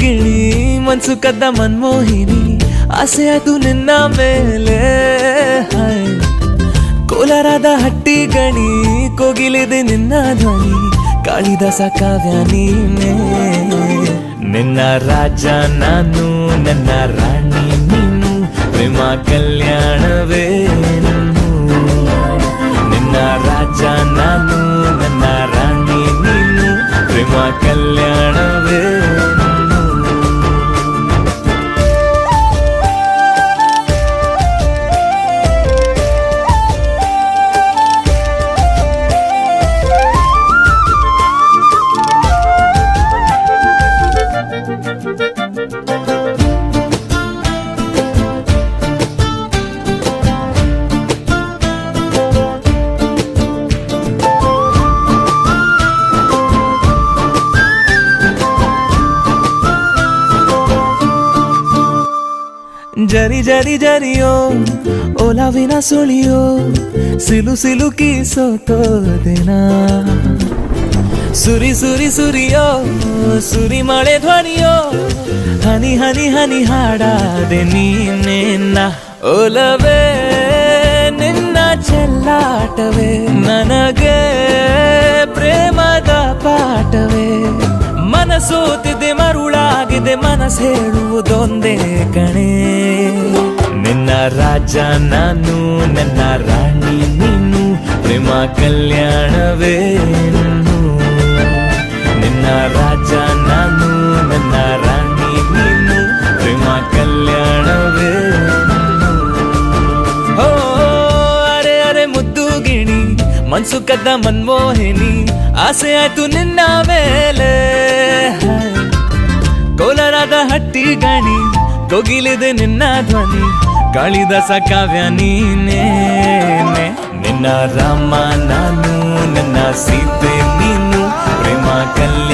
ಗಿಣಿ ಮನ್ಸು ಕದ್ದ ಮನ್ಮೋಹಿನಿ ಆಸೆ ಆಯ್ತು ನಿನ್ನ ಮೇಲೆ ಹಾಯ್ ಕೋಲಾರದ ಹಟ್ಟಿ ಗಣಿ ಕೋಗಿಲಿದೆ ನಿನ್ನ ಧ್ವನಿ ಕಾಳಿದಾಸ ಕಾವ್ಯ ನೀನೆ ನಿನ್ನ ರಾಜ ನಾನು ನನ್ನ ರಾಣಿ ನೀನು ಪ್ರೇಮ ಕಲ್ಯಾಣವೇ ನಿನ್ನ ರಾಜ ನಾನು ನನ್ನ ರಾಣಿ ನೀನು ಪ್ರೇಮ ಕಲ್ಯಾಣವೇ ಜರಿ ಜರಿ ಜರಿಯೋ ಓಲಾವಿನ ಸುಳಿಯೋ ಸಿಲು ಸಿಲುಕಿ ಸೋತೋದೆನ ಸುರಿ ಸುರಿ ಸುರಿಯೋ ಸುರಿ ಮಳೆ ಧ್ವನಿಯೋ ಹನಿ ಹನಿ ಹನಿ ಹಾಡಾದೆ ನೀನೆನ್ನ ಓಲವೇ ನಿನ್ನ ಚೆಲ್ಲಾಟವೇ ನನಗೆ ಪ್ರೇಮದ ಪಾಠವೇ ಮನಸೋತಿದೆ ಮರುಳಾಗಿದೆ ಮನಸ್ಸು ಹೇಳುವುದೊಂದೇ ಕಣೆ ನಿನ್ನ ರಾಜ ನಾನು ನನ್ನ ರಾಣಿ ನೀನು ಪ್ರೇಮ ಕಲ್ಯಾಣವೇ ನಿನ್ನ ರಾಜ ನಾನು ನನ್ನ ರಾಣಿ ನೀನು ಪ್ರೇಮ ಕಲ್ಯಾಣವೇ ಓ ಅರೆ ಅರೆ ಮುದ್ದು ಗಿಣಿ ಮನ್ಸು ಕದ್ದ ಮನ್ಮೋಹಿನಿ ಆಸೆ ಆಯ್ತು ನಿನ್ನ ಮೇಲೆ ಕೋಲಾರದ ಹಟ್ಟಿ ಗಣಿ ಕೋಗಿಲಿದೆ ನಿನ್ನ ಧ್ವನಿ ಕಾಳಿದಾಸ ಕಾವ್ಯ ನೀನೇ ನಿನ್ನ ರಾಮ ನಾನು ನನ್ನ ಸೀತೆ ನೀನು ಪ್ರೇಮ ಕಲ್ಯಾಣ